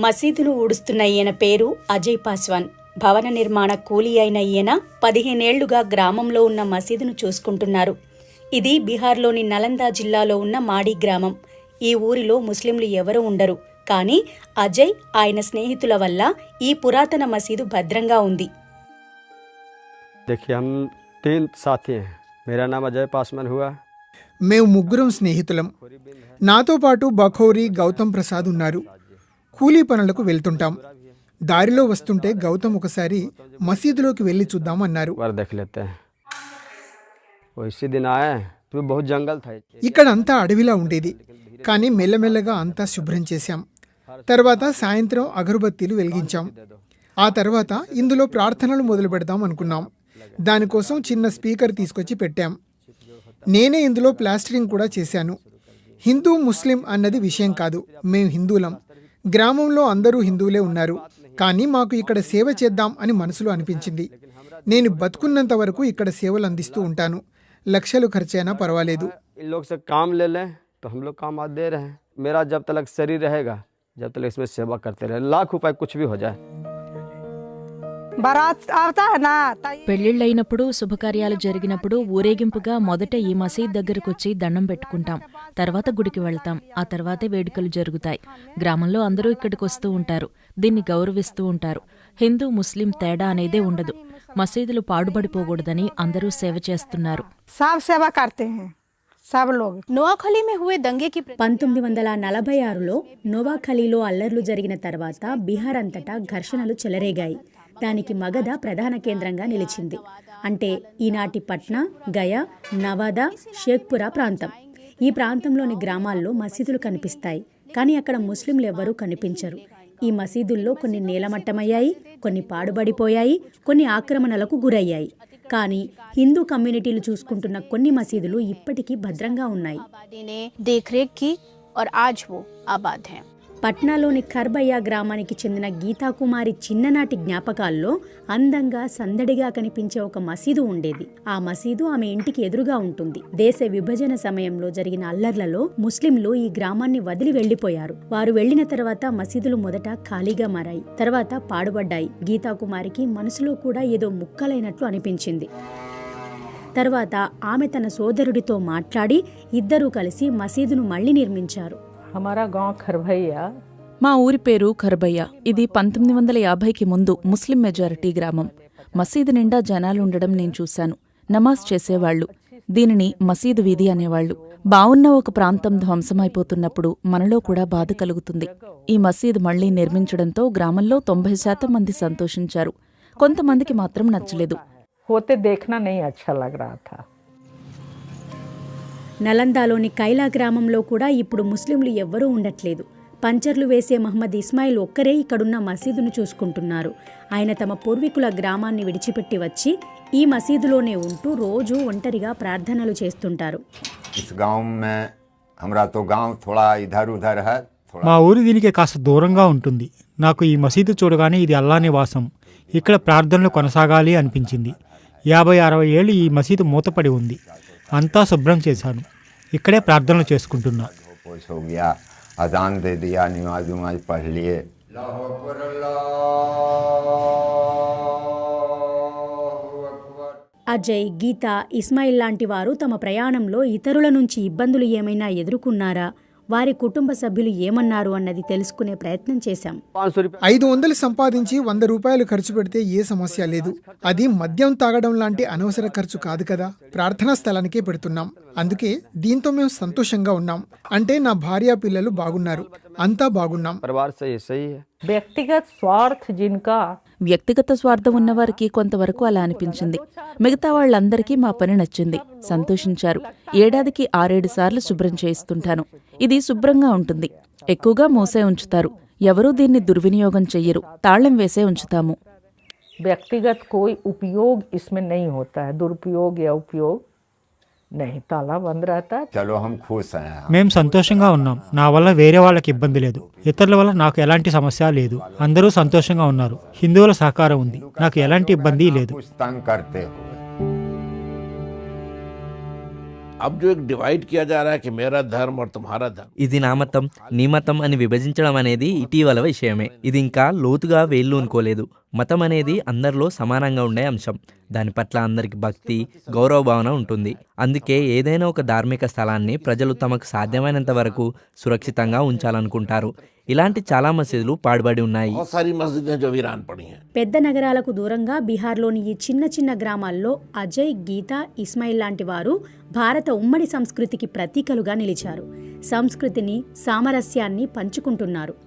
మసీదును ఊడుస్తున్న ఈయన పేరు అజయ్ పాస్వాన్. భవన నిర్మాణ కూలీ అయిన ఈయన 15 ఏళ్లుగా గ్రామంలో ఉన్న మసీదును చూసుకుంటున్నారు. ఇది బీహార్లోని నలందా జిల్లాలో ఉన్న మాడి గ్రామం. ఈ ఊరిలో ముస్లింలు ఎవరూ ఉండరు. కానీ అజయ్, ఆయన స్నేహితుల వల్ల ఈ పురాతన మసీదు భద్రంగా ఉంది. మేము ముగ్గురం స్నేహితులం. నాతో పాటు బఖౌరీ, గౌతమ్ ప్రసాద్ ఉన్నారు. కూలీ పనులకు వెళ్తుంటాం. దారిలో వస్తుంటే గౌతమ్ ఒకసారి మసీదులోకి వెళ్లి చూద్దామన్నారు. ఇక్కడ అంతా అడవిలా ఉండేది. కానీ మెల్లమెల్లగా అంతా శుభ్రం చేశాం. తర్వాత సాయంత్రం అగరబత్తీలు వెలిగించాం. ఆ తర్వాత ఇందులో ప్రార్థనలు మొదలు పెడదాం అనుకున్నాం. దానికోసం చిన్న స్పీకర్ తీసుకొచ్చి పెట్టాం. నేనే ఇందులో ప్లాస్టరింగ్ కూడా చేశాను. హిందూ ముస్లిం అన్నది విషయం కాదు. మేము హిందువులం. గ్రామంలో అందరూ హిందువులే ఉన్నారు. కానీ మాకు ఇక్కడ సేవ చేద్దాం అని మనసులో అనిపించింది. నేను బతుకున్నంత వరకు ఇక్కడ సేవలు అందిస్తూ ఉంటాను. లక్షలు ఖర్చైనా పర్వాలేదు. పెళ్లిళ్ళైనప్పుడు, శుభకార్యాలు జరిగినప్పుడు ఊరేగింపుగా మొదట ఈ మసీద్ దగ్గరకొచ్చి దండం పెట్టుకుంటాం. తర్వాత గుడికి వెళ్తాం. ఆ తర్వాతే వేడుకలు జరుగుతాయి. గ్రామంలో అందరూ ఇక్కడికి వస్తూ ఉంటారు. దీన్ని గౌరవిస్తూ ఉంటారు. హిందూ ముస్లిం తేడా అనేదే ఉండదు. మసీదులు పాడుబడిపోకూడదని అందరూ సేవ చేస్తున్నారు. 1946లో నోవాఖలీలో అల్లర్లు జరిగిన తర్వాత బీహార్ అంతటా ఘర్షణలు చెలరేగాయి. దానికి మగధ ప్రధాన కేంద్రంగా నిలిచింది. అంటే ఈనాటి పట్నా, గయా, నవాదా, షేఖ్పురా ప్రాంతం. ఈ ప్రాంతంలోని గ్రామాల్లో మసీదులు కనిపిస్తాయి. కానీ అక్కడ ముస్లింలు ఎవ్వరూ కనిపించరు. ఈ మసీదుల్లో కొన్ని నేలమట్టమయ్యాయి, కొన్ని పాడుబడిపోయాయి, కొన్ని ఆక్రమణలకు గురయ్యాయి. కానీ హిందూ కమ్యూనిటీలు చూసుకుంటున్న కొన్ని మసీదులు ఇప్పటికీ భద్రంగా ఉన్నాయి. పట్నాలోని ఖర్బయ్య గ్రామానికి చెందిన గీతాకుమారి చిన్ననాటి జ్ఞాపకాల్లో అందంగా, సందడిగా కనిపించే ఒక మసీదు ఉండేది. ఆ మసీదు ఆమె ఇంటికి ఎదురుగా ఉంటుంది. దేశ విభజన సమయంలో జరిగిన అల్లర్లలో ముస్లింలు ఈ గ్రామాన్ని వదిలి వెళ్లిపోయారు. వారు వెళ్లిన తర్వాత మసీదులు మొదట ఖాళీగా మారాయి, తర్వాత పాడుబడ్డాయి. గీతాకుమారికి మనసులో కూడా ఏదో ముక్కలైనట్లు అనిపించింది. తర్వాత ఆమె తన సోదరుడితో మాట్లాడి ఇద్దరూ కలిసి మసీదును మళ్లీ నిర్మించారు. మా ఊరి పేరు ఖర్బయ్య. ఇది 1950కి ముందు ముస్లిం మెజారిటీ గ్రామం. మసీదు నిండా జనాలుండడం నేను చూశాను. నమాజ్ చేసేవాళ్లు. దీనిని మసీదు వీధి అనేవాళ్లు. బావున్న ఒక ప్రాంతం ధ్వంసమైపోతున్నప్పుడు మనలో కూడా బాధ కలుగుతుంది. ఈ మసీదు మళ్లీ నిర్మించడంతో గ్రామంలో 90% మంది సంతోషించారు. కొంతమందికి మాత్రం నచ్చలేదు. నలందాలోని కైలా గ్రామంలో కూడా ఇప్పుడు ముస్లింలు ఎవ్వరూ ఉండట్లేదు. పంచర్లు వేసే మహమ్మద్ ఇస్మాయిల్ ఒక్కరే ఇక్కడున్న మసీదును చూసుకుంటున్నారు. ఆయన తమ పూర్వీకుల గ్రామాన్ని విడిచిపెట్టి వచ్చి ఈ మసీదులోనే ఉంటూ రోజూ ఒంటరిగా ప్రార్థనలు చేస్తుంటారు. మా ఊరి దీనికి కాస్త దూరంగా ఉంటుంది. నాకు ఈ మసీదు చూడగానే ఇది అల్లా నివాసం, ఇక్కడ ప్రార్థనలు కొనసాగాలి అనిపించింది. 50-60 ఏళ్ళు ఈ మసీదు మూతపడి ఉంది. అంతా శుభ్రం చేశాను. ఇక్కడే ప్రార్థనలు చేసుకుంటున్నా. అజయ్, గీత, ఇస్మాయిల్ లాంటి వారు తమ ప్రయాణంలో ఇతరుల నుంచి ఇబ్బందులు ఏమైనా ఎదుర్కొన్నారా, వారి కుటుంబ సభ్యులు ఏమన్నారు అన్నది తెలుసుకునే ప్రయత్నం చేశాం. 500 సంపాదించి 100 రూపాయలు ఖర్చు పెడితే ఏ సమస్య లేదు. అది మద్యం తాగడం లాంటి అనవసర ఖర్చు కాదు కదా. ప్రార్థనా స్థలానికే పెడుతున్నాం. అందుకే దీంతో మేము సంతోషంగా ఉన్నాం. అంటే నా భార్య, పిల్లలు బాగున్నారు. అంతా బాగున్నాం. వ్యక్తిగత స్వార్థం ఉన్నవారికి కొంతవరకు అలా అనిపించింది. మిగతా వాళ్ళందరికీ మా పని నచ్చింది, సంతోషించారు. ఏడాదికి 6-7 సార్లు శుభ్రం చేయిస్తుంటాను. ఇది శుభ్రంగా ఉంటుంది. ఎక్కువగా మూసే ఉంచుతారు. ఎవరూ దీన్ని దుర్వినియోగం చెయ్యరు. తాళం వేసే ఉంచుతాము. వ్యక్తిగత కోయి ఉపయోగ్ ఇస్మే నహీ హోతా హై, దురుపయోగ్ యా ఉపయోగ్ నహీ. తాళా బంద్ రహతా. చలో హమ్ ఖుష్ హై. మేం సంతోషంగా ఉన్నాం. నా వల్ల వేరే వాళ్ళకి ఇబ్బంది లేదు. ఇతరుల వల్ల నాకు ఎలాంటి సమస్య లేదు. అందరూ సంతోషంగా ఉన్నారు. హిందువుల సహకారం ఉంది. నాకు ఎలాంటి ఇబ్బంది లేదు. अब जो एक डिवाइड किया जा रहा है कि मेरा धर्म और तुम्हारा धर्म, ఇది నా మతం నీ మతం అని విభజించడం అనేది ఇటీవల విషయమే. ఇది ఇంకా లోతుగా వేళ్ళూనుకోలేదు. మతం అనేది అందరిలో సమానంగా ఉండే అంశం. దాని పట్ల అందరికి భక్తి, గౌరవ భావన ఉంటుంది. అందుకే ఏదైనా ఒక ధార్మిక స్థలాన్ని ప్రజలు తమకు సాధ్యమైనంత వరకు సురక్షితంగా ఉంచాలనుకుంటారు. ఇలాంటి చాలా మసీదులు పాడుబడి ఉన్నాయి. बहुत सारी मस्जिदें जो वीरान पड़ी हैं. పెద్ద నగరాలకు దూరంగా బీహార్లోని ఈ చిన్న చిన్న గ్రామాల్లో అజయ్, గీత, ఇస్మాయిల్ లాంటి వారు భారత ఉమ్మడి సంస్కృతికి ప్రతీకలుగా నిలిచారు. సంస్కృతిని, సామరస్యాన్ని పంచుకుంటున్నారు.